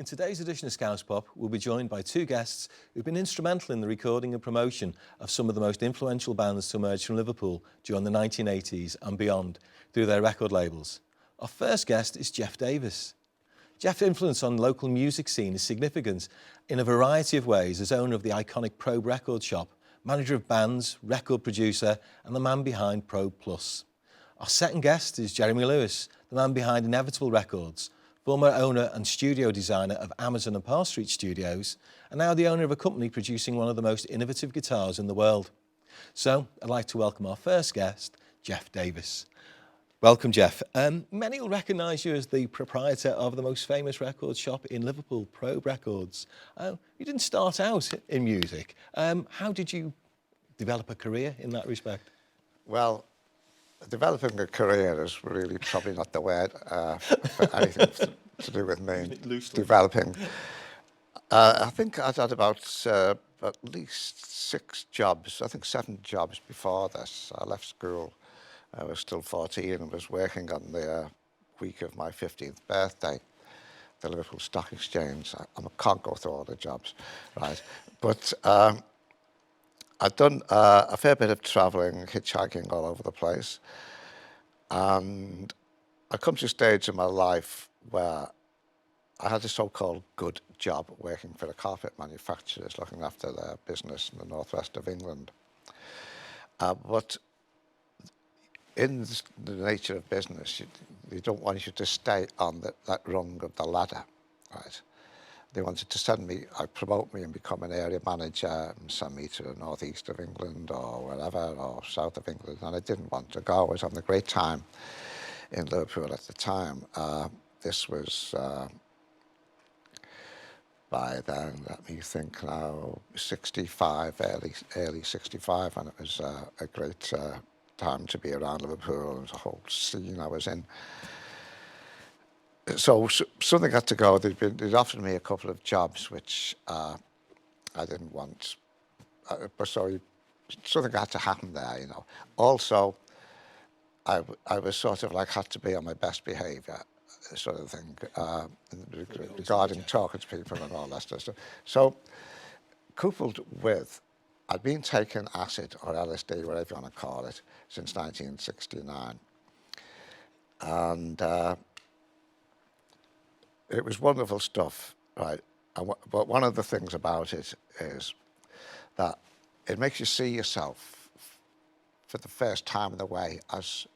today's edition of Scouse Pop, we'll be joined by two guests who've been instrumental in the recording and promotion of some of the most influential bands to emerge from Liverpool during the 1980s and beyond through their record labels. Our first guest is Geoff Davis. Geoff's influence on the local music scene is significant in a variety of ways as owner of the iconic Probe record shop, manager of bands, record producer, and the man behind Probe Plus. Our second guest is Jeremy Lewis, the man behind Inevitable Records, former owner and studio designer of Amazon and Parr Street Studios, and now the owner of a company producing one of the most innovative guitars in the world. So, I'd like to welcome our first guest, Geoff Davis. Welcome, Geoff. Many will recognise you as the proprietor of the most famous record shop in Liverpool, Probe Records. You didn't start out in music. How did you develop a career in that respect? Well, developing a career is really probably not the word for anything to do with me. Developing. I think I'd had about at least 6 jobs, I think 7 jobs before this. I left school, I was still 14 and was working on the week of my 15th birthday, the Liverpool Stock Exchange. I can't go through all the jobs, right? But I'd done a fair bit of travelling, hitchhiking all over the place. And I come to a stage in my life where I had a so-called good job working for the carpet manufacturers, looking after their business in the northwest of England. But in the nature of business, they don't want you to stay on that rung of the ladder, right? They wanted to send me, promote me and become an area manager and send me to the northeast of England or wherever, or south of England, and I didn't want to go. I was having a great time in Liverpool at the time. This was, by then, let me think now, 65, early 65, and it was a great time to be around Liverpool. It was a whole scene I was in. So something had to go. They'd offered me a couple of jobs which I didn't want, but so something had to happen there, you know. Also, I was sort of like had to be on my best behaviour, sort of thing, regarding talking to people and all that stuff. So, coupled with, I'd been taking acid or LSD, whatever you want to call it, since 1969, and it was wonderful stuff, right? But one of the things about it is that it makes you see yourself for the first time in the way as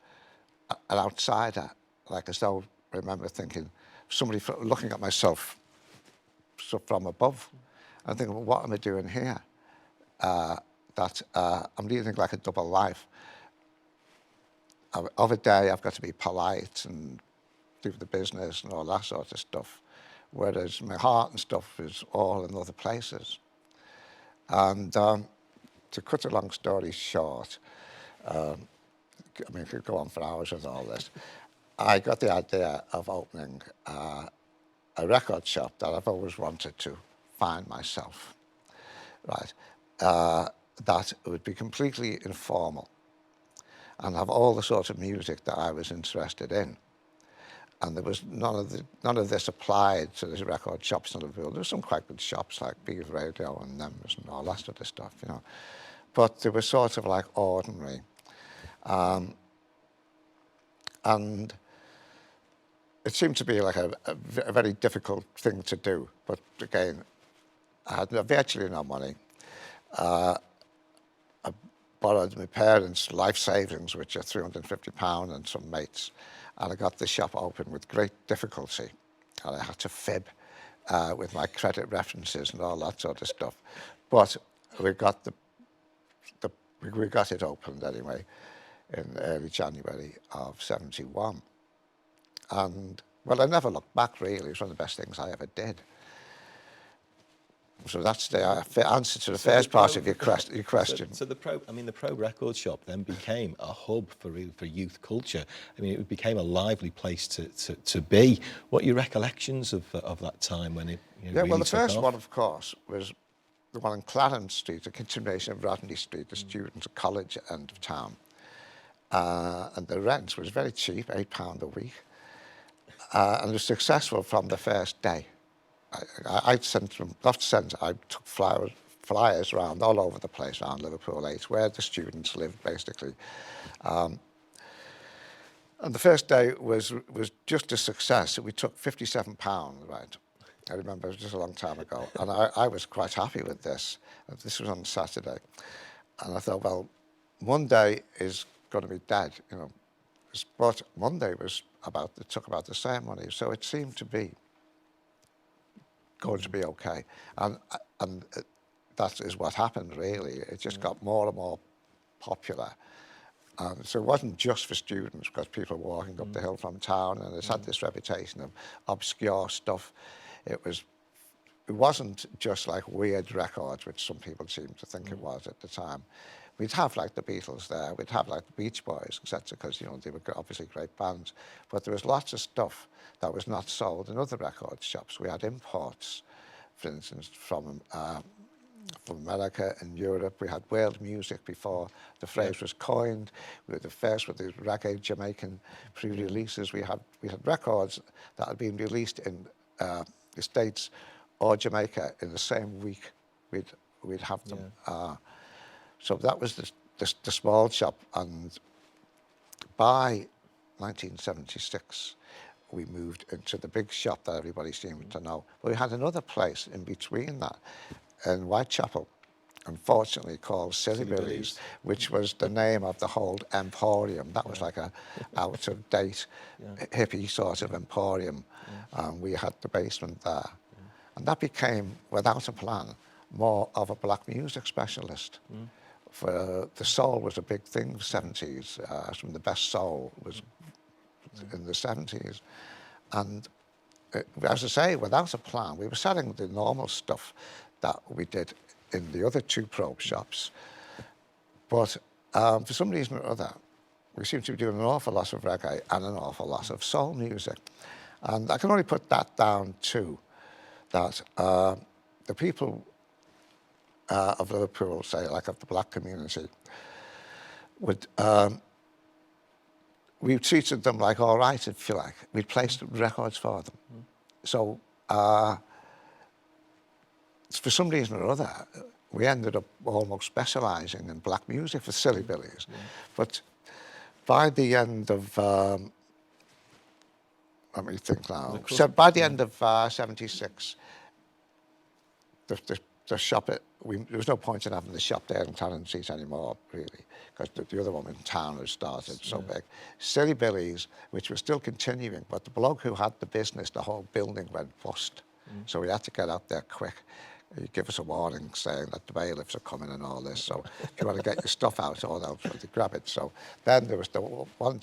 an outsider, like as though I remember thinking, somebody looking at myself from above and thinking, well, what am I doing here? That I'm leading like a double life. Of a day, I've got to be polite and do the business and all that sort of stuff, whereas my heart and stuff is all in other places. And to cut a long story short, I mean, I could go on for hours with all this. I got the idea of opening a record shop that I've always wanted to find myself, right? That would be completely informal and have all the sort of music that I was interested in. And there was none of this applied to the record shops in Liverpool. There were some quite good shops like Beaver Radio and Nems and all that sort of stuff, you know. But they were sort of like ordinary. And it seemed to be like a very difficult thing to do. But again, I had virtually no money. I borrowed my parents' life savings, which are £350, and some mates. And I got the shop open with great difficulty. And I had to fib with my credit references and all that sort of stuff. But we got we got it opened anyway in early January of '71. And, well, I never looked back, really. It was one of the best things I ever did. So that's the answer to the first part of your question. So the Probe record shop then became a hub for youth culture. I mean, it became a lively place to be. What are your recollections of that time when it really well, the first off? one, of course, was the one in Clarence Street, a continuation of Rodney Street, the students' college end of town. And the rent was very cheap, £8 a week. And it was successful from the first day. I sent them, not sent, I took flyers around all over the place around Liverpool 8, where the students lived, basically. And the first day was just a success. We took £57, right? I remember, it was just a long time ago. And I was quite happy with this. This was on Saturday. And I thought, well, Monday is going to be dead, you know. But Monday was it took about the same money. So it seemed to be going to be okay. And that is what happened, really. It just got more and more popular. So it wasn't just for students, because people were walking up the hill from town, and it's had this reputation of obscure stuff. It wasn't just like weird records, which some people seemed to think it was at the time. We'd have like the Beatles there, we'd have like the Beach Boys, etc., because, you know, they were obviously great bands. But there was lots of stuff that was not sold in other record shops. We had imports, for instance, from America and Europe. We had world music before the phrase was coined. We were the first with the reggae Jamaican pre-releases. We had records that had been released in the States or Jamaica in the same week. We'd have them. So that was the small shop, and by 1976 we moved into the big shop that everybody seemed to know. But we had another place in between that, in Whitechapel, unfortunately called Silly Billy's, which was the name of the whole emporium. That was like a out-of-date, hippie sort of emporium. We had the basement there. And that became, without a plan, more of a black music specialist. For the soul was a big thing in the 70s. Some of the best soul was in the 70s. And as I say, without a plan, we were selling the normal stuff that we did in the other two probe shops. But for some reason or other, we seemed to be doing an awful lot of reggae and an awful lot of soul music. And I can only put that down to that the people of Liverpool, say, like of the black community, would we treated them like all right, if you like. We'd placed records for them. So for some reason or other, we ended up almost specialising in black music for Silly Billy's. But by the end of, let me think now, so by the end of 76, the shop, there was no point in having the shop there in Cannon Street anymore, really, because the other one in town had started so big. Silly Billy's, which was still continuing, but the bloke who had the business, the whole building went bust. So we had to get out there quick. He gave us a warning saying that the bailiffs are coming and all this, so if you want to get your stuff out, or they'll try to grab it. So then there was the one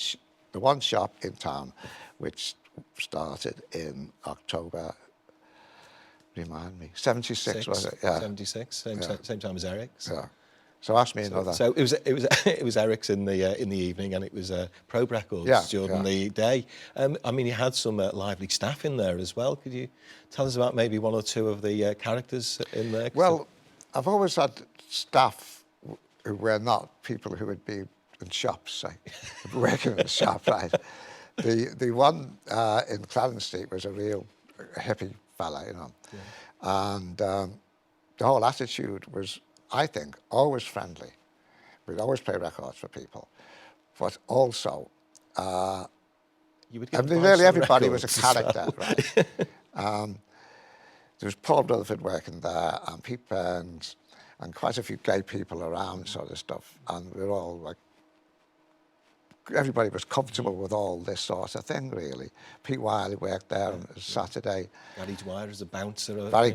shop in town, which started in October. Remind me, 76 was it? Yeah, 76, same time as Eric's. Yeah. So ask me another. So it was Eric's in the evening, and it was Probe Records during the day. I mean, you had some lively staff in there as well. Could you tell us about maybe one or two of the characters in there? Well, I've always had staff who were not people who would be in shops, say, working in the shop, right? The one in Clarence Street was a real hippie fella, you know. And the whole attitude was, I think, always friendly. We'd always play records for people. But also, nearly everybody was a character, right? There was Paul Rutherford working there, and Pete Burns, and quite a few gay people around, sort of stuff. And we were all like, everybody was comfortable with all this sort of thing, really. Pete Wiley worked there on Saturday. Gary Dwyer as a bouncer. Gary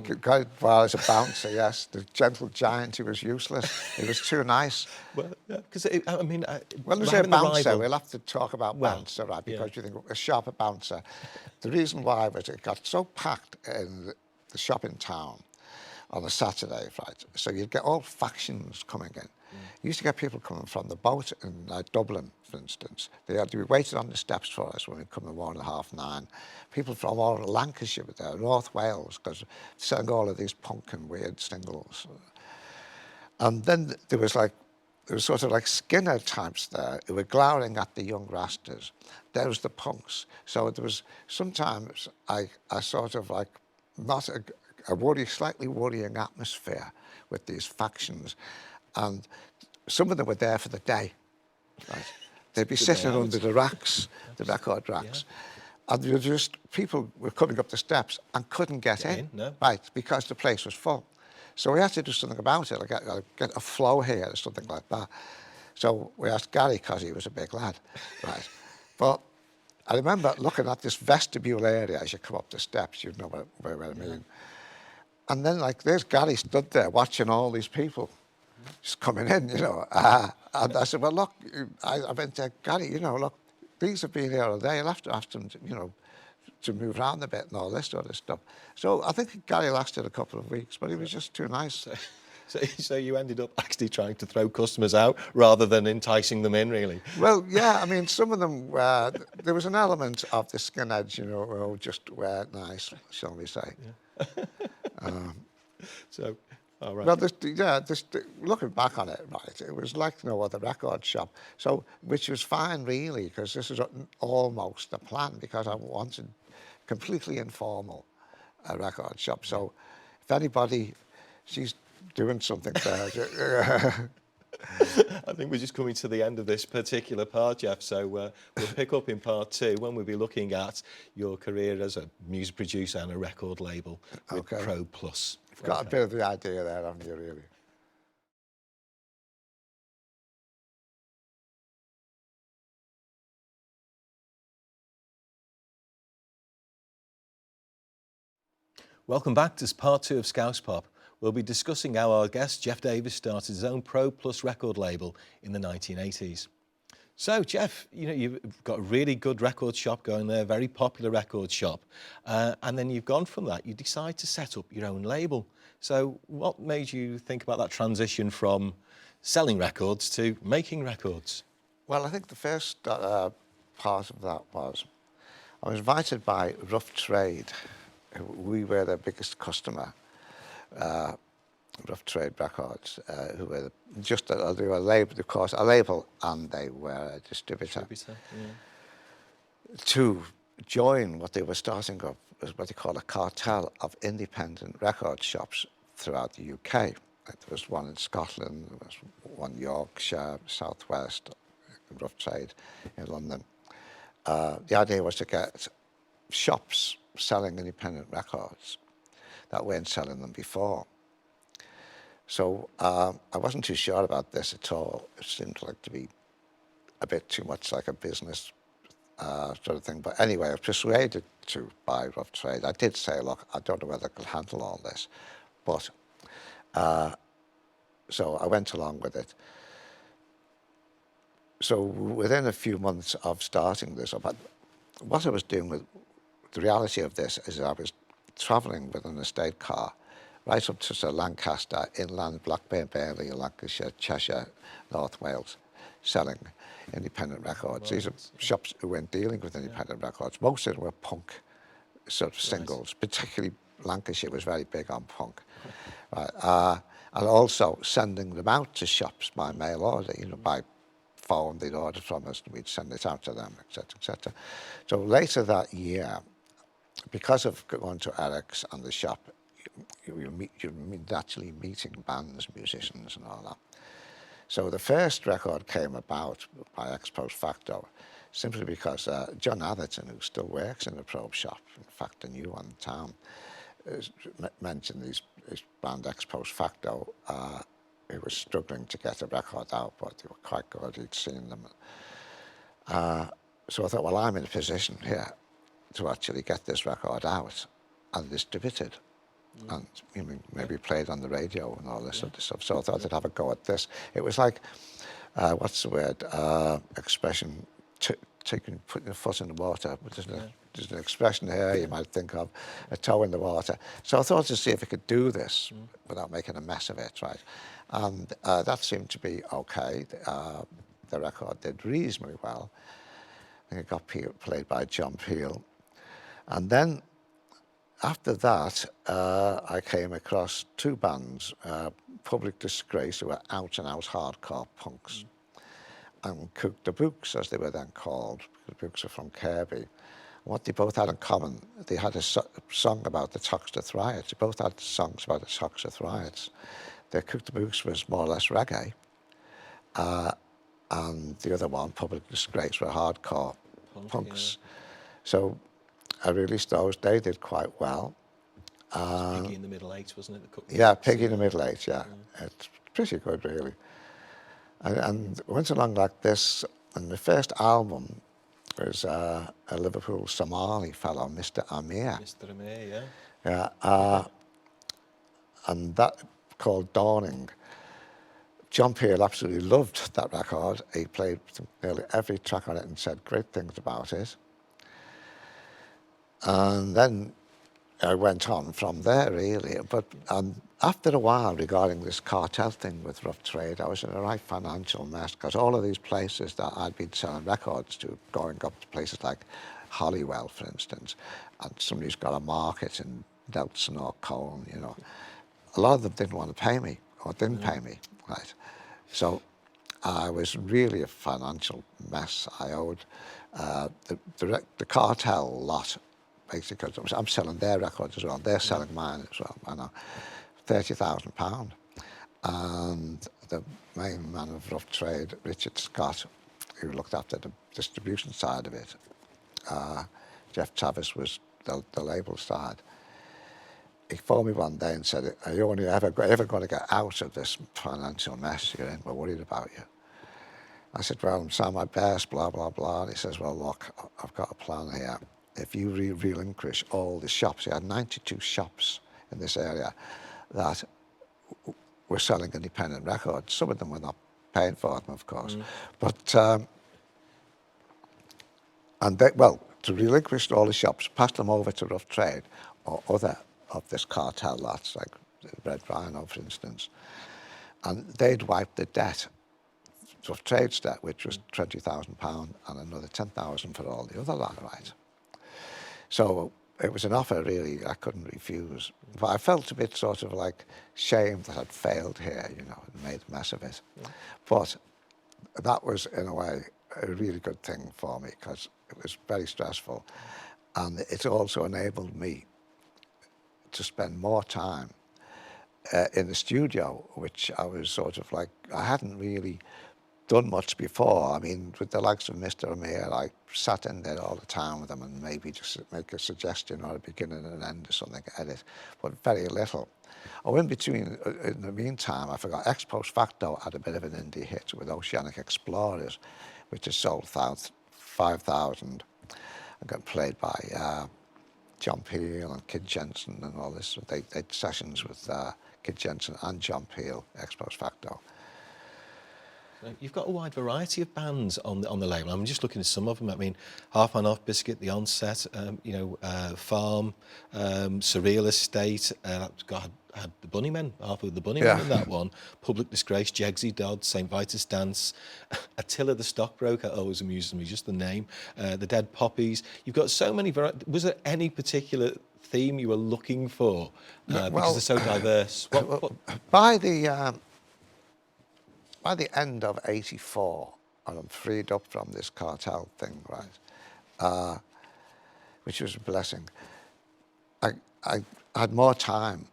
Dwyer as a bouncer, yes. The gentle giant who was useless. He was too nice. Well, because, I mean... Well, there's a bouncer. We'll have to talk about bouncer, right? Because you think a sharper bouncer. The reason why was it got so packed in the shop in town on a Saturday, right? So you'd get all factions coming in. You used to get people coming from the boat in Dublin, for instance. They had to be waiting on the steps for us when we come at 8:30, 9. People from all of Lancashire were there, North Wales, because selling all of these punk and weird singles. And then there was sort of like Skinner types there who were glowering at the young Rastas. There was the punks. So there was sometimes I sort of like not slightly worrying atmosphere with these factions, and some of them were there for the day. Right? They'd be sitting under the racks, the record racks, and people were coming up the steps and couldn't get in, right, because the place was full. So we had to do something about it, like get a flow here or something like that. So we asked Gary, because he was a big lad, right? But I remember looking at this vestibule area as you come up the steps, you know what I mean. And then, like, there's Gary stood there watching all these people just coming in, you know. And I said, well, look, I went to Gary, you know, look, these have been here all day. You'll have to ask them, to, you know, to move around a bit and all this sort of stuff. So I think Gary lasted a couple of weeks, but he was just too nice. So you ended up actually trying to throw customers out rather than enticing them in, really? Well, yeah, I mean, some of them, there was an element of the skinheads, you know, who just were nice, shall we say. So, all right. Well, looking back on it, right, it was like no other record shop. So, which was fine, really, because this is almost a plan, because I wanted completely informal a record shop. So, if anybody sees doing something there. I think we're just coming to the end of this particular part, Geoff, so we'll pick up in part 2 when we'll be looking at your career as a music producer and a record label with Pro Plus. You've got a bit of the idea there, haven't you, really? Welcome back to part 2 of Scouse Pop. We'll be discussing how our guest, Geoff Davis, started his own Pro Plus record label in the 1980s. So, Geoff, you know, you've got a really good record shop going there, very popular record shop. And then you've gone from that, you decide to set up your own label. So what made you think about that transition from selling records to making records? Well, I think the first part of that was I was invited by Rough Trade. We were their biggest customer. Rough Trade Records, who were they were a label, of course, a label, and they were a distributor. To join what they were starting up was what they call a cartel of independent record shops throughout the UK. There was one in Scotland, there was one Yorkshire, South West, Rough Trade in London. The idea was to get shops selling independent records that weren't selling them before. So I wasn't too sure about this at all. It seemed like to be a bit too much like a business sort of thing. But anyway, I was persuaded to buy Rough Trade. I did say, look, I don't know whether I could handle all this. But so I went along with it. So within a few months of starting this up, what I was doing with the reality of this is I was travelling with an estate car right up to Lancaster, inland, Blackburn, Burley, Lancashire, Cheshire, North Wales, selling independent records. These are shops who weren't dealing with independent records. Most of them were punk sort of singles, particularly Lancashire was very big on punk. Right. And also sending them out to shops by mail order, you know, by phone, they'd order from us and we'd send it out to them, etc., etc. So later that year, because of going to Eric's and the shop, you're naturally meeting bands, musicians and all that. So the first record came about by ex post facto simply because John Atherton, who still works in the probe shop, in fact a new one in town, mentioned his band ex post facto. He was struggling to get a record out, but they were quite good, he'd seen them. So I thought, well, I'm in a position here to actually get this record out and distributed. And maybe played on the radio and all this sort of stuff. So I thought I'd have a go at this. It was like, what's the word, expression, putting a foot in the water. There's an expression here you might think of, a toe in the water. So I thought to see if I could do this without making a mess of it, right? And that seemed to be okay. The record did reasonably well. I think it got played by John Peel. And then after that, I came across two bands, Public Disgrace, who were out-and-out hardcore punks, and Cook the Books, as they were then called. The Books are from Kirby. What they both had in common, they had a song about the Toxteth riots. They both had songs about the Toxteth riots. Their Cook the Books was more or less reggae, and the other one, Public Disgrace, were hardcore punks. Yeah. So I released those. They did quite well. Piggy in the Middle Eight, wasn't it? The Cook Yeah, Piggy in the Middle Eight, yeah. It's pretty good, really. And went along like this, and the first album was a Liverpool Somali fellow, Mr. Amir. Mr. Amir, yeah. Yeah, and that called Dawning. John Peel absolutely loved that record. He played nearly every track on it and said great things about it. And then I went on from there, really. But after a while, regarding this cartel thing with Rough Trade, I was in a right financial mess, because all of these places that I'd been selling records to, going up to places like Holywell, for instance, and somebody's got a market in Nelson or Colne, you know, a lot of them didn't want to pay me, or didn't pay me, right? So I was really a financial mess. I owed the cartel lot, basically, because I'm selling their records as well. They're selling mine as well. I know, £30,000. And the main man of Rough Trade, Richard Scott, who looked after the distribution side of it, Geoff Travis was the label side. He phoned me one day and said, "Are you only ever going to get out of this financial mess you're in? We're worried about you." I said, "Well, I'm trying my best, blah, blah, blah." And he says, "Well, look, I've got a plan here. If you relinquish all the shops," he had 92 shops in this area that were selling independent records. Some of them were not paying for them, of course. But, and they, well, to relinquish all the shops, pass them over to Rough Trade or other of this cartel lots, like Red Rhino, for instance, and they'd wipe the debt, Rough Trade's debt, which was £20,000, and another 10,000 for all the other lot, right? So it was an offer, really, I couldn't refuse. But I felt a bit sort of like shame that I'd failed here, you know, and made a mess of it. But that was, in a way, a really good thing for me, because it was very stressful. And it also enabled me to spend more time in the studio, which I was sort of like, I hadn't really done much before. I mean, with the likes of Mr. Amir, I sat in there all the time with them and maybe just make a suggestion or a beginning and an end or something, edit, but very little. Oh, in the meantime, I forgot, Ex Post Facto had a bit of an indie hit with Oceanic Explorers, which has sold 5,000 and got played by John Peel and Kid Jensen and all this. They had sessions with Kid Jensen and John Peel, Ex Post Facto. You've got a wide variety of bands on the label. I'm just looking at some of them. I mean, Half Man Off Biscuit, The Onset, Farm, Surreal Estate. Had the Bunnymen, half of the Bunnymen in that one. Public Disgrace, Jegsy Dodd, St. Vitus Dance, Attila the Stockbroker always amuses me, just the name. The Dead Poppies. You've got so many varieties. Was there any particular theme you were looking for? Because they're so diverse. By the end of '84, and I'm freed up from this cartel thing, right, which was a blessing, I had more time,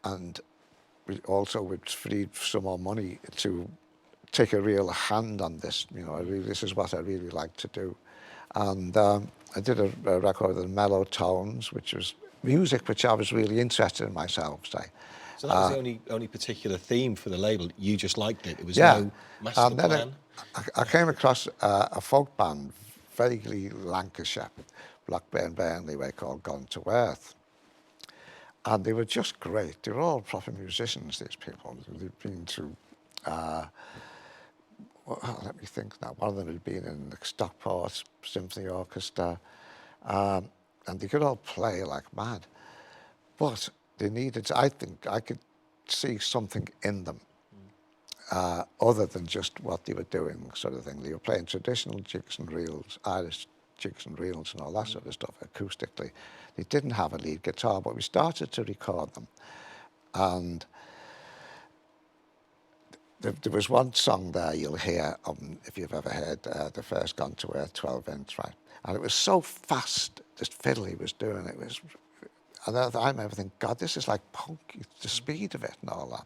and we also was freed some more money to take a real hand on this. You know, this is what I really like to do. And I did a record with Mellow Tones, which was music which I was really interested in myself, say. So that was the only particular theme for the label. You just liked it. There was no master and then plan. I came across a folk band, vaguely Lancashire, Blackburn Burnley way, called Gone to Earth. And they were just great. They were all proper musicians, these people. They'd been to, let me think now, one of them had been in the Stockport Symphony Orchestra, and they could all play like mad. But they needed, I think, I could see something in them other than just what they were doing, sort of thing. They were playing traditional jigs and reels, Irish jigs and reels and all that sort of stuff, acoustically. They didn't have a lead guitar, but we started to record them. And there was one song there you'll hear, if you've ever heard the first Gone to Earth 12-inch, right? And it was so fast, this fiddle he was doing, it was, and I remember thinking, God, this is like punk, the speed of it and all that.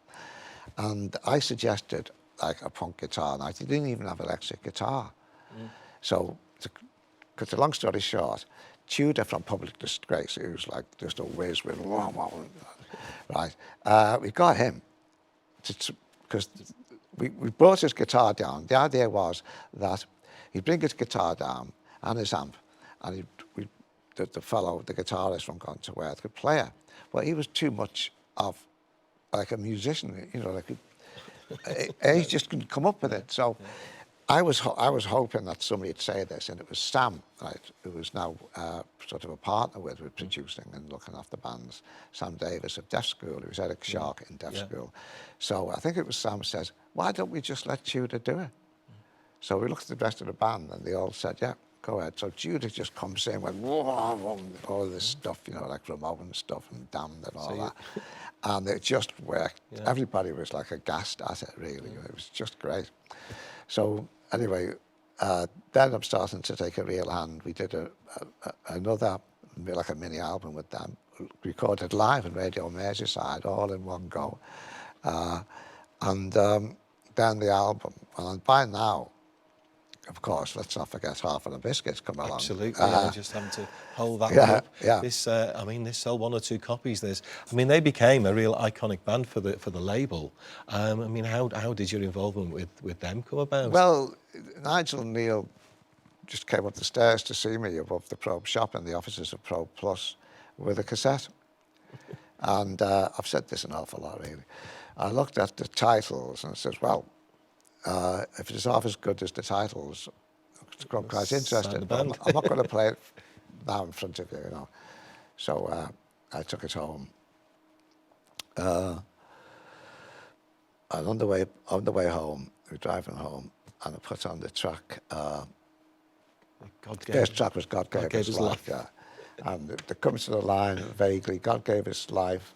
And I suggested like a punk guitar, and I didn't even have electric guitar. So, to cut the long story short, Tudor from Public Disgrace, who's like just a whiz with, right? We got him because we brought his guitar down. The idea was that he'd bring his guitar down and his amp, and the fellow, the guitarist from Gone to Earth, could play it. But he was too much of like a musician, you know, like he just couldn't come up with it. So I was hoping that somebody would say this, and it was Sam, right, who was now sort of a partner with producing and looking after bands. Sam Davis of Deaf School, who was Eric Shark in Deaf School. So I think it was Sam says, why don't we just let Tudor do it? So we looked at the rest of the band, and they all said, yeah, go ahead. So Tudor just comes in with all this stuff, you know, like Ramon stuff and Damned and all that. And it just worked. Everybody was like aghast at it, really. It was just great. So anyway, then I'm starting to take a real hand. We did another, like a mini album with them, recorded live in Radio Merseyside, all in one go. And then the album. And by now, of course, let's not forget Half and the Biscuits come along. Absolutely, just having to hold that one up. This, I mean, this sold 1 or 2 copies. I mean, they became a real iconic band for the label. I mean, how did your involvement with them come about? Well, Nigel and Neil just came up the stairs to see me above the Probe shop in the offices of Probe Plus with a cassette. And I've said this an awful lot, really. I looked at the titles and said, well, if it's half as good as the titles, I'm quite interested, but I'm not going to play it now in front of you, you know. So I took it home. And on the way home, we were driving home, and I put on the track. The first track was God Gave Us Life, yeah. And it comes to the line vaguely, God gave us life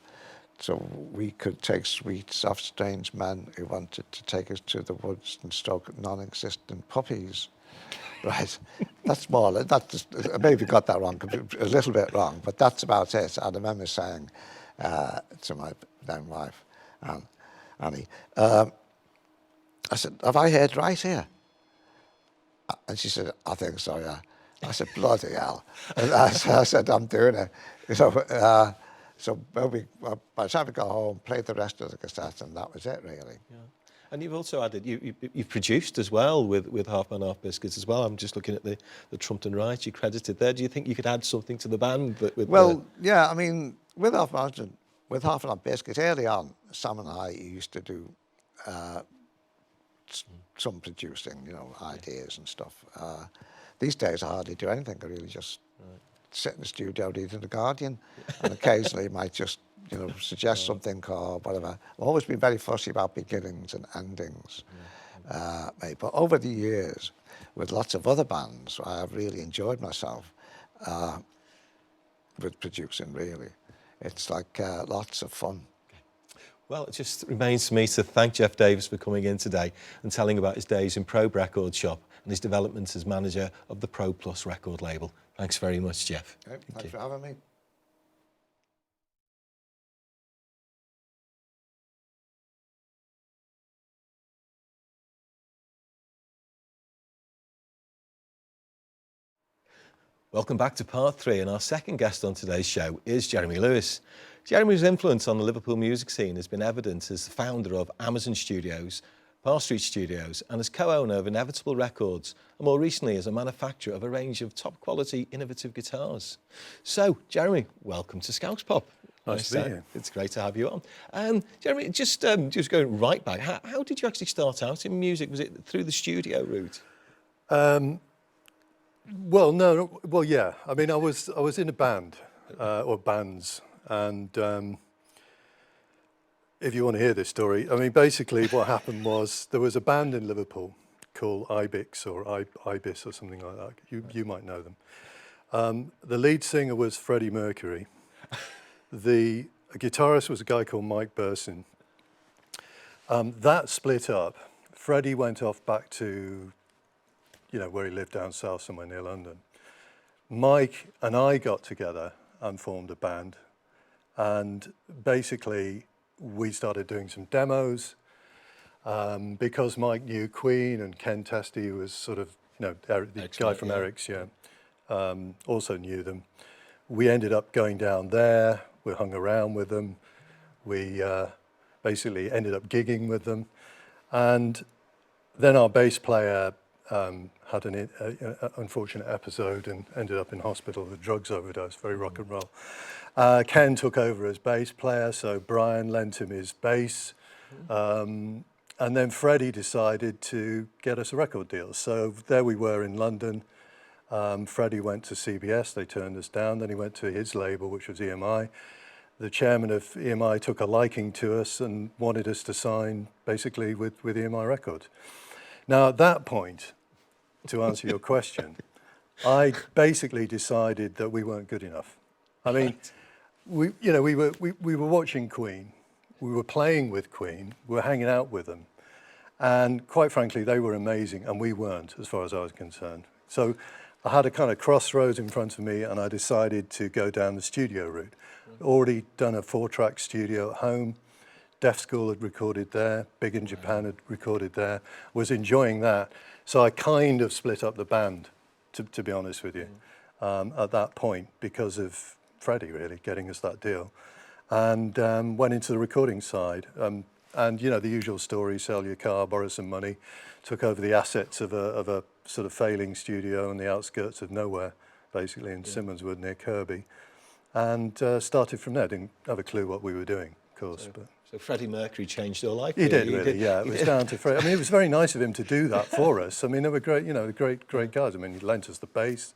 so we could take sweet, soft, strange men who wanted to take us to the woods and stoke non-existent puppies. Right, that's more, that's, I maybe got that wrong, a little bit wrong, but that's about it. And I remember saying to my then wife, Annie, I said, have I heard right here? And she said, I think so, yeah. I said, bloody hell. And I said, I'm doing it. So by the time we got home, played the rest of the cassette, and that was it, really. Yeah. And you've also added, you've produced as well with Half Man Half Biscuits as well. I'm just looking at the Trumpton Riot you credited there. Do you think you could add something to the band? Yeah, I mean, with Half Man Half Biscuits, early on, Sam and I used to do some producing, you know, ideas and stuff. These days, I hardly do anything. I really just sit in the studio reading The Guardian, and occasionally might just, you know, suggest something or whatever. I've always been very fussy about beginnings and endings. But over the years, with lots of other bands, I have really enjoyed myself with producing, really. It's like lots of fun. Well, it just remains for me to thank Geoff Davis for coming in today and telling about his days in Probe Record Shop and his developments as manager of the Probe Plus record label. Thanks very much, Geoff. Okay, thanks for having me. Welcome back to part 3, and our second guest on today's show is Jeremy Lewis. Jeremy's influence on the Liverpool music scene has been evident as the founder of Amazon Studios, Far Street Studios, and as co-owner of Inevitable Records, and more recently as a manufacturer of a range of top-quality, innovative guitars. So, Jeremy, welcome to Scouse Pop. Nice to be here. It's great to have you on. Jeremy, just going right back, how did you actually start out in music? Was it through the studio route? Well, no. Well, yeah. I mean, I was in a band or bands, and if you want to hear this story, I mean, basically, what happened was there was a band in Liverpool called Ibix or Ibis or something like that. You might know them. The lead singer was Freddie Mercury. The guitarist was a guy called Mike Burson, That split up. Freddie went off back to, where he lived down south, somewhere near London. Mike and I got together and formed a band. And basically, we started doing some demos. Because Mike knew Queen and Ken Testy, who was sort of, Eric, the guy from Eric's, also knew them. We ended up going down there. We hung around with them. We basically ended up gigging with them. And then our bass player had an unfortunate episode and ended up in hospital with a drugs overdose, very rock and roll. Ken took over as bass player, so Brian lent him his bass. And then Freddie decided to get us a record deal. So there we were in London. Freddie went to CBS, they turned us down. Then he went to his label, which was EMI. The chairman of EMI took a liking to us and wanted us to sign basically with EMI Records. Now at that point, to answer your question, I basically decided that we weren't good enough. I mean, we were watching Queen, we were playing with Queen, we were hanging out with them, and quite frankly, they were amazing, and we weren't, as far as I was concerned. So I had a kind of crossroads in front of me, and I decided to go down the studio route. Already done a 4-track studio at home. Deaf School had recorded there. Big in Japan had recorded there. Was enjoying that. So I kind of split up the band, to be honest with you, at that point, because of Freddie really getting us that deal. And went into the recording side. And the usual story, sell your car, borrow some money, took over the assets of a sort of failing studio on the outskirts of nowhere, basically in Simmonswood near Kirby. And started from there. Didn't have a clue what we were doing, of course. So Freddie Mercury changed your life? He did, really, yeah. It was down to Freddie. I mean, it was very nice of him to do that for us. I mean, they were great, great guys. I mean, he lent us the bass.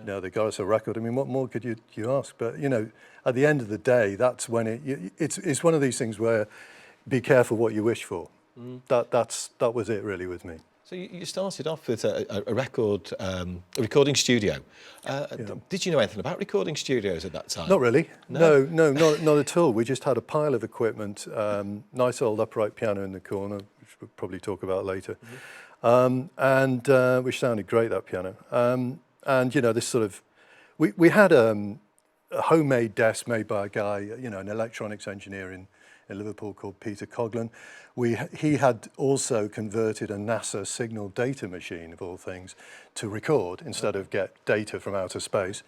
They got us a record. I mean, what more could you ask? But, at the end of the day, that's when it's one of these things where be careful what you wish for. That was it, really, with me. So you started off with a recording studio. Did you know anything about recording studios at that time? Not really. No, not at all. We just had a pile of equipment, nice old upright piano in the corner, which we'll probably talk about later, and which sounded great, that piano. And this sort of, we had a homemade desk made by a guy, an electronics engineer in Liverpool called Peter Coughlin. He had also converted a NASA signal data machine, of all things, to record instead of get data from outer space.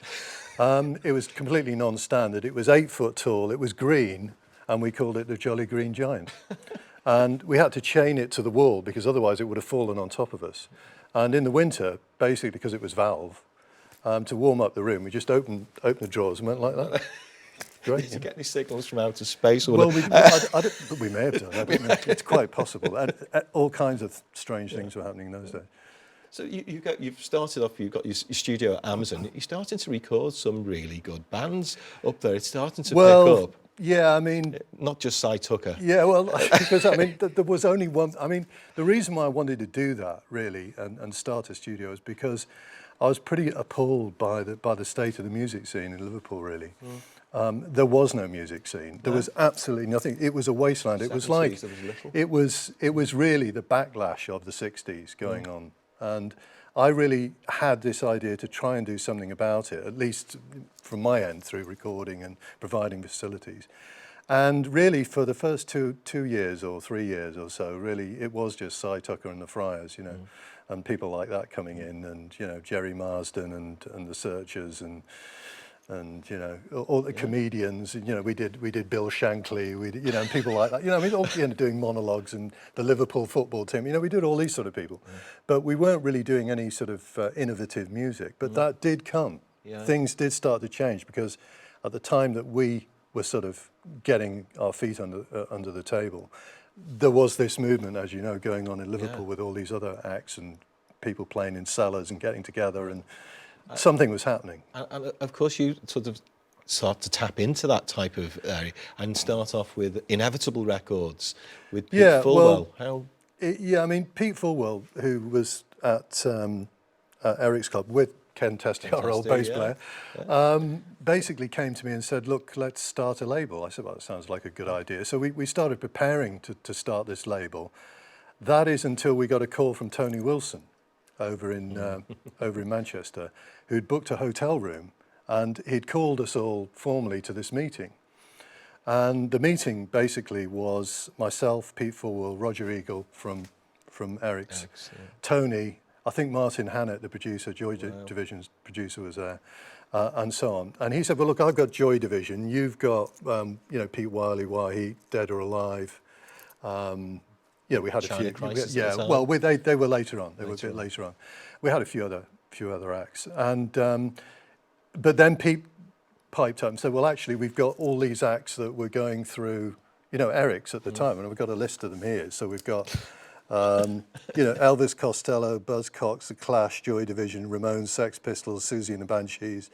It was completely non-standard. It was 8 foot tall, it was green, and we called it the Jolly Green Giant. And we had to chain it to the wall because otherwise it would have fallen on top of us. And in the winter, basically because it was valve, to warm up the room, we just opened the drawers and went like that. Great. Did you get any signals from outer space? Or well, we may have done. I don't know. It's quite possible. And all kinds of strange things were happening in those days. So you've started off, you've got your studio at Amazon. You're starting to record some really good bands up there. It's starting to pick up. Yeah, I mean... Not just Cy Tucker. Yeah, well, because, I mean, there was only one... I mean, the reason why I wanted to do that, really, and start a studio is because I was pretty appalled by the state of the music scene in Liverpool, really. There was no music scene. There was absolutely nothing. It was a wasteland. It was like... It was really the backlash of the 60s going on. And I really had this idea to try and do something about it, at least from my end, through recording and providing facilities. And really, for the first two years or 3 years or so, really, it was just Cy Tucker and the Friars, and people like that coming in, and Jerry Marsden and the Searchers and all the comedians. We did Bill Shankly, and people like that. I mean, all doing monologues, and the Liverpool football team. We did all these sort of people, but we weren't really doing any sort of innovative music. But that did come. Things did start to change because at the time that we were sort of getting our feet under the table, there was this movement, as you know, going on in Liverpool with all these other acts and people playing in cellars and getting together, and something was happening. And of course, you sort of start to tap into that type of area and start off with Inevitable Records with Pete Fulwell. I mean, Pete Fulwell, who was at Eric's Club with Ken Testy, our old bass player, basically came to me and said, look, let's start a label. I said, well, that sounds like a good idea. So we started preparing to start this label. That is until we got a call from Tony Wilson over in Manchester, who'd booked a hotel room, and he'd called us all formally to this meeting. And the meeting basically was myself, Pete Fulwell, Roger Eagle from Eric's, Tony, I think Martin Hannett, the producer, Joy Division's producer, was there, and so on. And he said, well, look, I've got Joy Division, you've got, Pete Wiley, Wahi, Dead or Alive. We had China a few. Crisis They were later on. They were a bit later on. We had a few other acts, and but then Pete piped up and said, well, actually, we've got all these acts that we're going through, Eric's at the time, and we've got a list of them here. So we've got, Elvis Costello, Buzz Cox, The Clash, Joy Division, Ramones, Sex Pistols, Susie and the Banshees,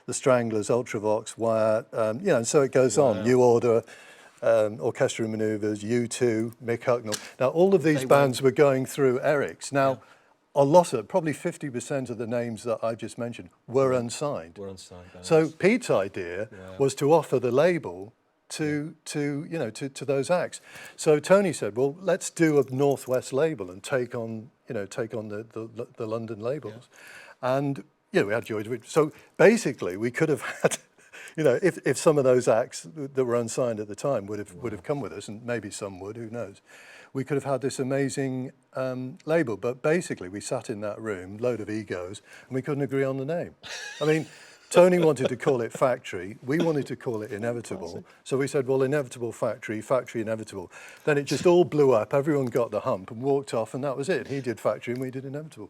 The Stranglers, Ultravox, Wyatt, and so it goes on. New Order, Orchestra Manoeuvres, U2, Mick Hucknall. Now, all of these bands were going through Eric's. Now, a lot of, probably 50% of the names that I just mentioned were unsigned. So Pete's idea was to offer the label to those acts. So Tony said, well, let's do a Northwest label and take on the London labels. And we had Joy Division. So basically, we could have had, if some of those acts that were unsigned at the time would have come with us, and maybe some would, who knows, we could have had this amazing label. But basically, we sat in that room, load of egos, and we couldn't agree on the name. I mean, Tony wanted to call it Factory. We wanted to call it Inevitable. So we said, well, Inevitable Factory, Factory Inevitable. Then it just all blew up. Everyone got the hump and walked off, and that was it. He did Factory and we did Inevitable.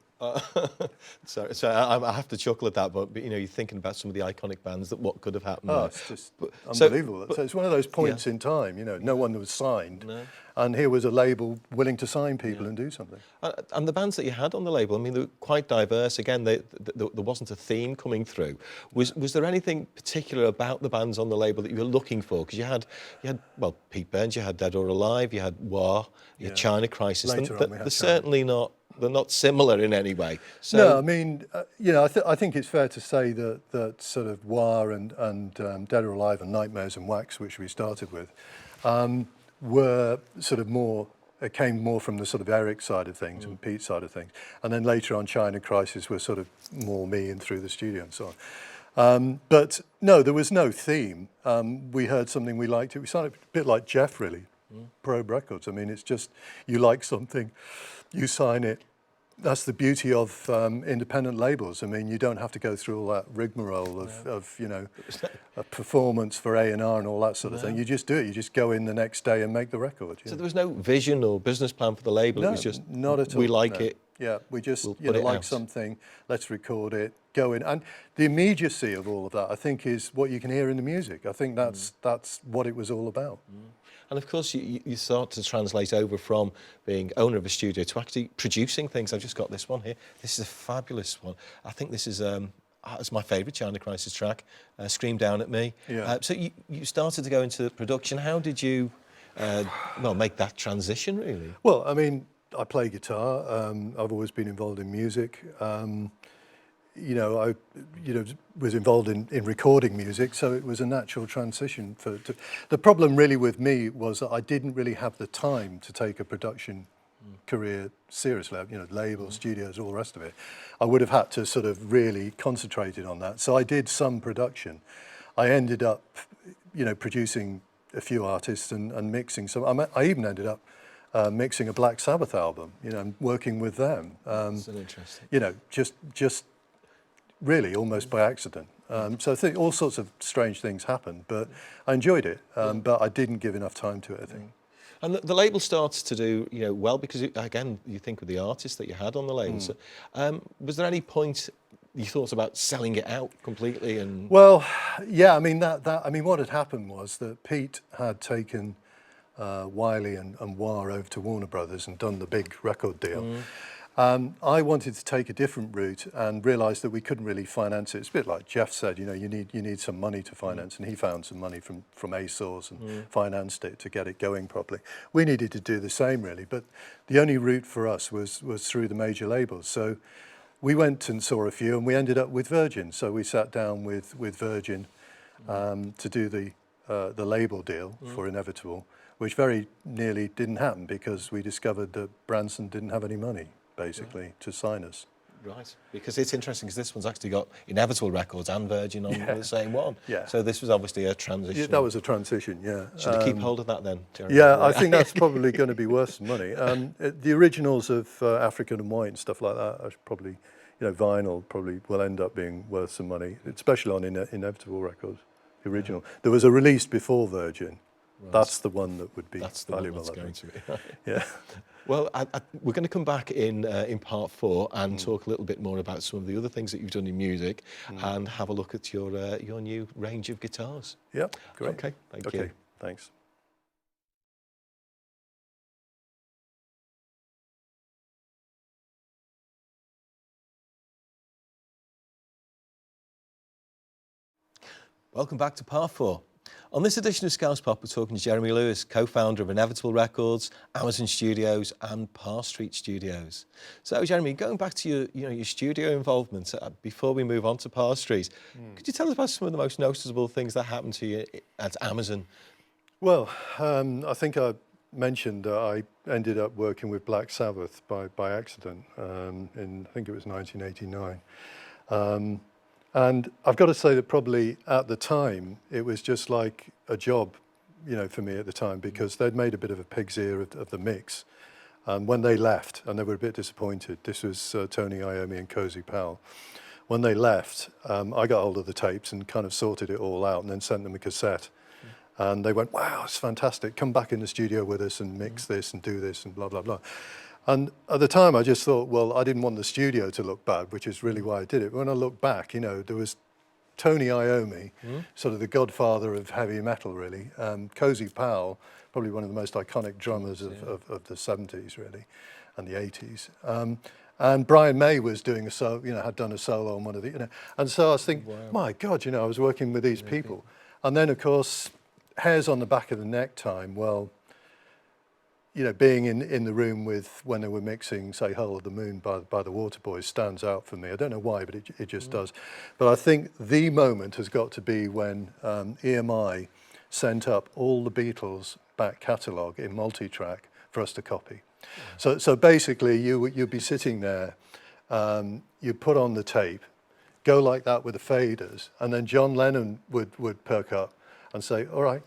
So I have to chuckle at that, but you're thinking about some of the iconic bands, that what could have happened. Oh, it's just unbelievable. So it's one of those points in time, no one was signed. No. And here was a label willing to sign people and do something. And the bands that you had on the label, I mean, they were quite diverse. Again, there wasn't a theme coming through. Was there anything particular about the bands on the label that you were looking for? Because you had Pete Burns, you had Dead or Alive, you had War, you had China Crisis. They're certainly not. They're not similar in any way. So no, I mean, I think it's fair to say that sort of War and Dead or Alive and Nightmares and Wax, which we started with, were sort of more, it came more from the sort of Eric side of things and Pete's side of things. And then later on, China Crisis was sort of more me and through the studio and so on. But no, there was no theme. We heard something we liked. We sounded a bit like Geoff, really, Probe Records. I mean, it's just, you like something, you sign it. That's the beauty of independent labels. I mean, you don't have to go through all that rigmarole of a performance for A&R and all that sort of thing. You just do it. You just go in the next day and make the record. So there was no vision or business plan for the label? No, it was just, not at all. We like it. Yeah, we just like something, let's record it, go in. And the immediacy of all of that, I think, is what you can hear in the music. I think that's what it was all about. And of course, you start to translate over from being owner of a studio to actually producing things. I've just got this one here. This is a fabulous one. I think this is it's my favourite China Crisis track, Scream Down at Me. Yeah. So you started to go into production. How did you make that transition, really? Well, I mean, I play guitar. I've always been involved in music. I was involved in recording music, so it was a natural transition. The problem really with me was that I didn't really have the time to take a production career seriously. Labels, studios, all the rest of it. I would have had to sort of really concentrated on that. So I did some production. I ended up, producing a few artists and mixing some. I even ended up mixing a Black Sabbath album, and working with them. That's interesting. Just really almost by accident. So I think all sorts of strange things happened, but I enjoyed it. But I didn't give enough time to it, I think. And the label starts to do well because again, you think of the artists that you had on the label. So, was there any point you thought about selling it out completely? And well, yeah. I mean what had happened was that Pete had taken Wiley and War over to Warner Brothers and done the big record deal. I wanted to take a different route and realised that we couldn't really finance it. It's a bit like Geoff said, you need some money to finance, and he found some money from ASOS and financed it to get it going properly. We needed to do the same, really, but the only route for us was through the major labels. So we went and saw a few, and we ended up with Virgin. So we sat down with Virgin to do the label deal for Inevitable, which very nearly didn't happen because we discovered that Branson didn't have any money, basically, to sign us. Right, because it's interesting because this one's actually got Inevitable Records and Virgin on the same one. Yeah. So this was obviously a transition. Yeah, that was a transition, yeah. Should I keep hold of that then, Jeremy? Yeah, I think that's probably going to be worth some money. The originals of African and White and stuff like that are probably, vinyl probably will end up being worth some money, especially on Inevitable Records, the original. There was a release before Virgin. Right. That's the one that would be valuable. That's going to be. Yeah. Well, we're going to come back in part 4 and talk a little bit more about some of the other things that you've done in music and have a look at your new range of guitars. Yeah, great. Okay, thank you. Okay, thanks. Welcome back to part 4. On this edition of Scouse Pop, we're talking to Jeremy Lewis, co-founder of Inevitable Records, Amazon Studios and Parr Street Studios. So, Jeremy, going back to your studio involvement, before we move on to Parr Street, could you tell us about some of the most noticeable things that happened to you at Amazon? Well, I think I mentioned that I ended up working with Black Sabbath by accident in, I think it was 1989. And I've got to say that probably at the time, it was just like a job, for me at the time, because they'd made a bit of a pig's ear of the mix. And when they left, and they were a bit disappointed, this was Tony Iommi and Cozy Powell. When they left, I got hold of the tapes and kind of sorted it all out and then sent them a cassette. And they went, wow, it's fantastic. Come back in the studio with us and mix this and do this and blah, blah, blah. And at the time, I just thought, well, I didn't want the studio to look bad, which is really why I did it. When I look back, there was Tony Iommi, sort of the godfather of heavy metal, really. Cozy Powell, probably one of the most iconic drummers of the 70s, really, and the 80s. And Brian May was doing had done a solo on one of the, And so I was thinking, my God, I was working with these people. And then, of course, hairs on the back of the neck time, well, being in the room when they were mixing, say, Hull of the Moon by the Waterboys stands out for me. I don't know why, but it just does. But I think the moment has got to be when EMI sent up all the Beatles back catalogue in multi-track for us to copy. So basically, you'd be sitting there, you'd put on the tape, go like that with the faders, and then John Lennon would perk up and say, all right,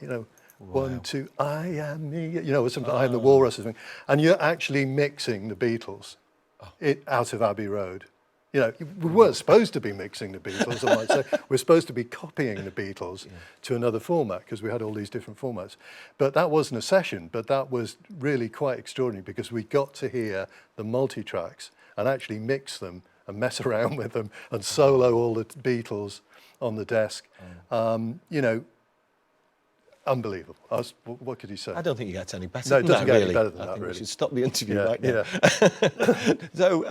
1, 2, I am me, or something, I am the walrus or something. And you're actually mixing the Beatles out of Abbey Road. We weren't supposed to be mixing the Beatles, I might say. We're supposed to be copying the Beatles to another format because we had all these different formats. But that wasn't a session, but that was really quite extraordinary because we got to hear the multi-tracks and actually mix them and mess around with them and solo all the Beatles on the desk. Unbelievable. What could you say? I don't think it gets any better than that, No, it doesn't get any better than that, really. We should stop the interview right now. Yeah. So,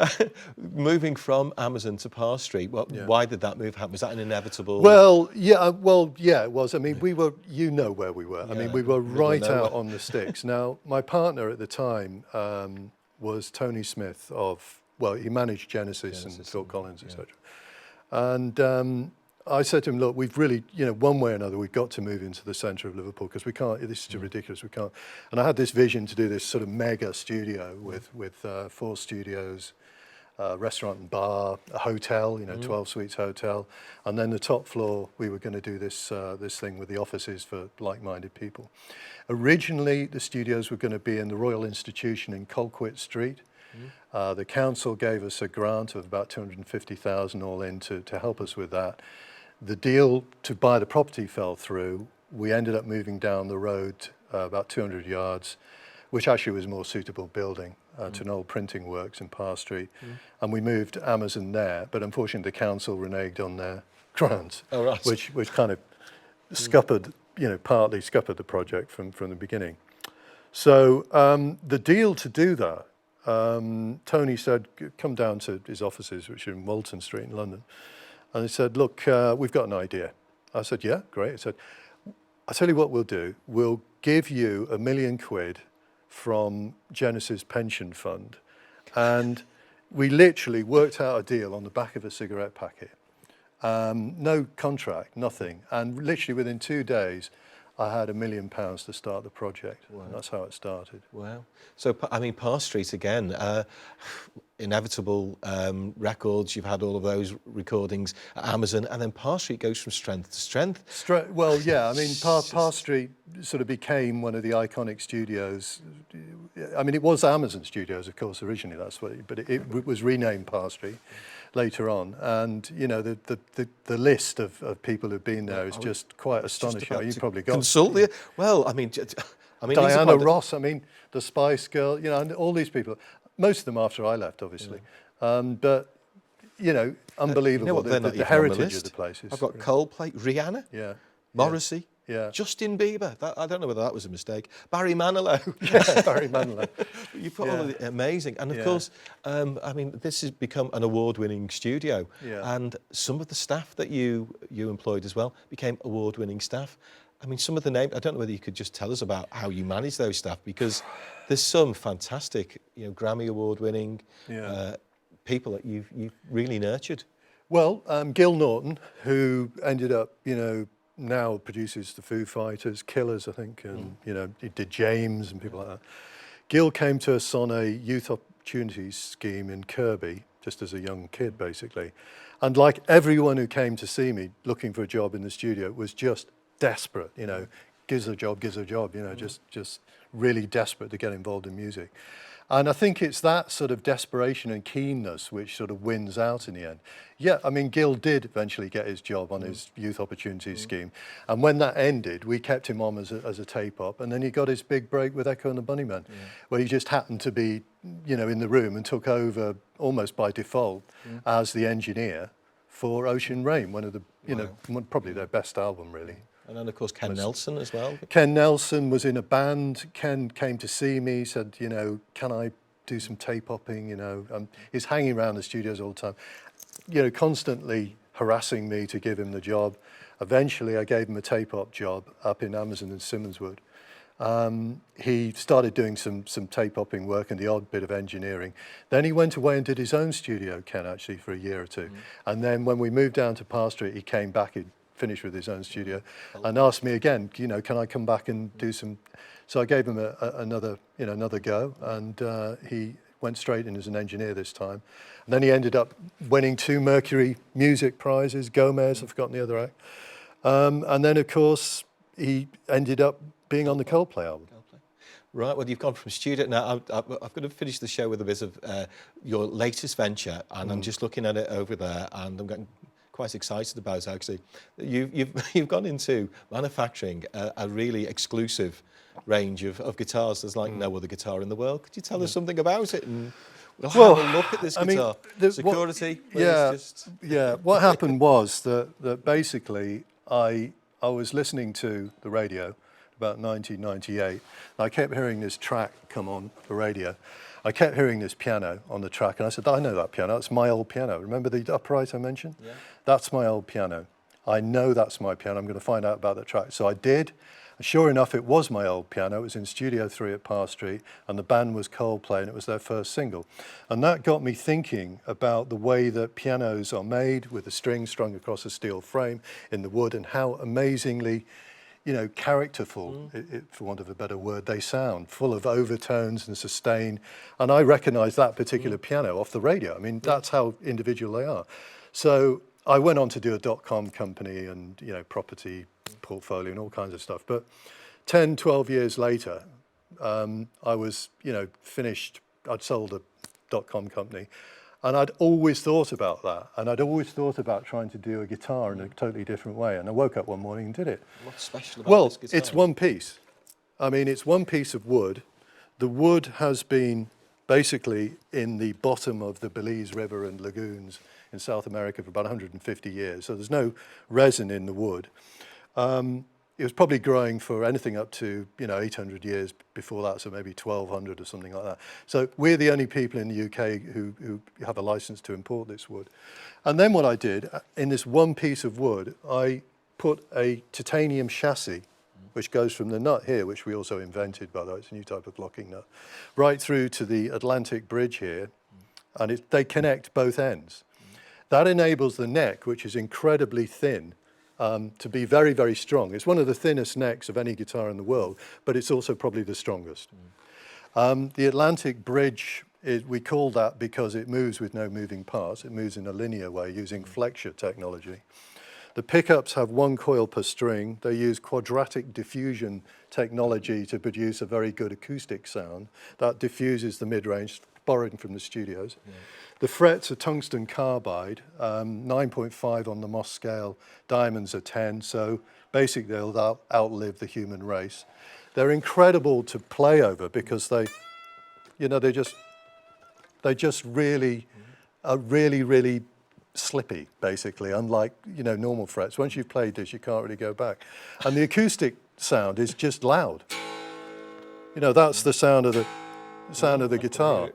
moving from Amazon to Parr Street, why did that move happen? Was that an inevitable? Well, yeah, it was. I mean, we were, where we were. I mean, we were right out on the sticks. Now, my partner at the time was Tony Smith he managed Genesis and Phil Collins, etc. And I said to him, look, we've really, one way or another, we've got to move into the centre of Liverpool because we can't, this is too ridiculous, we can't. And I had this vision to do this sort of mega studio with 4 studios, restaurant and bar, a hotel, 12 suites hotel. And then the top floor, we were going to do this thing with the offices for like-minded people. Originally, the studios were going to be in the Royal Institution in Colquitt Street. The council gave us a grant of about 250,000 all in to help us with that. The deal to buy the property fell through. We ended up moving down the road about 200 yards, which actually was a more suitable building to an old printing works in Parr Street. And we moved Amazon there, but unfortunately the council reneged on their grant, which kind of scuppered, partly scuppered the project from the beginning. So the deal to do that, Tony said, come down to his offices, which are in Walton Street in London. And he said, look, we've got an idea. I said, yeah, great. He said, I'll tell you what we'll do. We'll give you £1 million from Genesis pension fund. And we literally worked out a deal on the back of a cigarette packet. No contract, nothing. And literally within 2 days, I had £1 million to start the project. Wow. And that's how it started. Wow. So, I mean, Parr Street again, inevitable records. You've had all of those recordings at Amazon, and then Parr Street goes from strength to strength. Well, yeah. I mean, Parr Street sort of became one of the iconic studios. I mean, it was Amazon Studios, of course, originally. That's what, but it was renamed Parr Street later on, and you know the list of people who've been there is just quite astonishing. You've probably got consult the. Well, I mean, Diana Ross. I mean, the Spice Girl. You know, and all these people. Most of them after I left, obviously. Yeah. But you know, unbelievable the heritage of the places. I've got Coldplay, Rihanna, Morrissey. Yeah. Justin Bieber. I don't know whether that was a mistake. Barry Manilow. Yeah, Barry Manilow. You put all of the amazing, and of course, I mean, this has become an award-winning studio, and some of the staff that you employed as well became award-winning staff. I mean, some of the names. I don't know whether you could just tell us about how you manage those staff, because there's some fantastic, you know, Grammy award-winning people that you've really nurtured. Well, Gil Norton, who ended up, you know, now produces the Foo Fighters, Killers, I think, and you know, he did James and people like that. Gil came to us on a youth opportunities scheme in Kirby, just as a young kid, basically. And like everyone who came to see me looking for a job in the studio was just desperate, you know, gives a job, you know, just really desperate to get involved in music. And I think it's that sort of desperation and keenness which sort of wins out in the end. Yeah, I mean, Gil did eventually get his job on his youth opportunities scheme. And when that ended, we kept him on as a tape-op. And then he got his big break with Echo and the Bunnymen, where he just happened to be, you know, in the room and took over almost by default as the engineer for Ocean Rain, one of the, you know, probably their best album, really. And then, of course, Ken Nelson as well. Ken Nelson was in a band. Ken came to see me, said, you know, can I do some tape-opping, you know. He's hanging around the studios all the time, you know, constantly harassing me to give him the job. Eventually, I gave him a tape-op job up in Amazon and Simmonswood. He started doing some tape-opping work and the odd bit of engineering. Then he went away and did his own studio, Ken, actually, for a year or two. And then when we moved down to Parr Street, he came back, he'd finished with his own studio, and asked me again, you know, can I come back and do some... So I gave him another go, and he went straight in as an engineer this time. And then he ended up winning 2 Mercury Music Prizes, Gomez, I've forgotten the other act. And then, of course, he ended up being on the Coldplay album. Right, well, you've gone from studio. Now, I've got to finish the show with a bit of your latest venture, and I'm just looking at it over there, and I'm getting quite excited about it, actually. You've gone into manufacturing a really exclusive range of guitars. There's like no other guitar in the world. Could you tell us something about it? And we'll have a look at this guitar. I mean, Security, yeah. What happened was that basically I was listening to the radio about 1998. I kept hearing this track come on the radio. I kept hearing this piano on the track, and I said, I know that piano. That's my old piano. Remember the upright I mentioned? Yeah. That's my old piano. I know that's my piano. I'm going to find out about that track. So I did. Sure enough, it was my old piano. It was in Studio 3 at Parr Street, and the band was Coldplay, and it was their first single. And that got me thinking about the way that pianos are made with the strings strung across a steel frame in the wood, and how amazingly, you know, characterful, for want of a better word, they sound, full of overtones and sustain. And I recognized that particular piano off the radio. I mean, that's how individual they are. So I went on to do a .com company and, you know, property portfolio and all kinds of stuff. But 10, 12 years later, I was, you know, finished. I'd sold a .com company. And I'd always thought about that. And I'd always thought about trying to do a guitar in a totally different way. And I woke up one morning and did it. What's special about this guitar? It's one piece. I mean, it's one piece of wood. The wood has been basically in the bottom of the Belize River and lagoons in South America for about 150 years. So there's no resin in the wood. It was probably growing for anything up to, you know, 800 years before that, so maybe 1200 or something like that. So we're the only people in the UK who have a license to import this wood. And then what I did, in this one piece of wood, I put a titanium chassis, which goes from the nut here, which we also invented, by the way, it's a new type of locking nut, right through to the Atlantic Bridge here, and they connect both ends. That enables the neck, which is incredibly thin, to be very, very strong. It's one of the thinnest necks of any guitar in the world, but it's also probably the strongest. The Atlantic Bridge, we call that because it moves with no moving parts. It moves in a linear way using flexure technology. The pickups have one coil per string. They use quadratic diffusion technology to produce a very good acoustic sound. That diffuses the mid-range, borrowed from the studios. Yeah. The frets are tungsten carbide, 9.5 on the Moss scale. Diamonds are 10, so basically they'll outlive the human race. They're incredible to play over because they just really are really slippy, basically, unlike normal frets. Once you've played this, you can't really go back. And the acoustic sound is just loud. That's the sound of the guitar,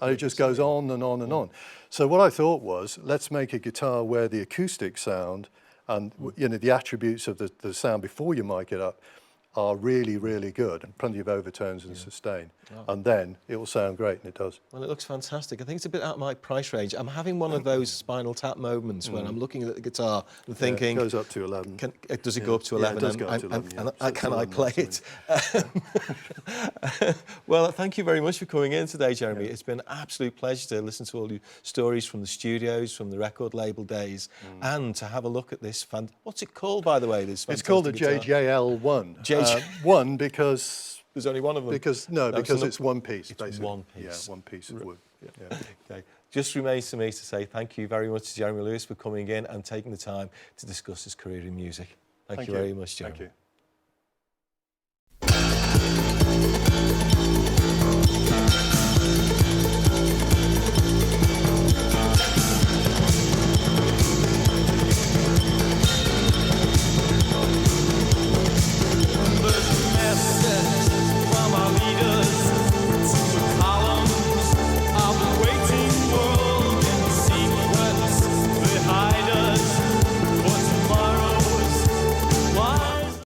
and it just goes on and on and on. So what I thought was, let's make a guitar where the acoustic sound and the attributes of the sound before you mic it up are really, really good, and plenty of overtones and sustain. Oh. And then it will sound great, and it does. Well, it looks fantastic. I think it's a bit out of my price range. I'm having one of those Spinal Tap moments when I'm looking at the guitar and thinking... it goes up to 11. Does it go up to 11? Yeah, it does go up to 11, and can I play it? Well, thank you very much for coming in today, Jeremy. Yeah. It's been an absolute pleasure to listen to all your stories from the studios, from the record label days, and to have a look at this what's it called, by the way? This it's called the JJL1. One because there's only one of them. Because it's one piece. It's basically. One piece. Yeah, one piece of wood. Yeah. Okay. Just remains for me to say thank you very much to Jeremy Lewis for coming in and taking the time to discuss his career in music. Thank you very much, Jeremy. Thank you.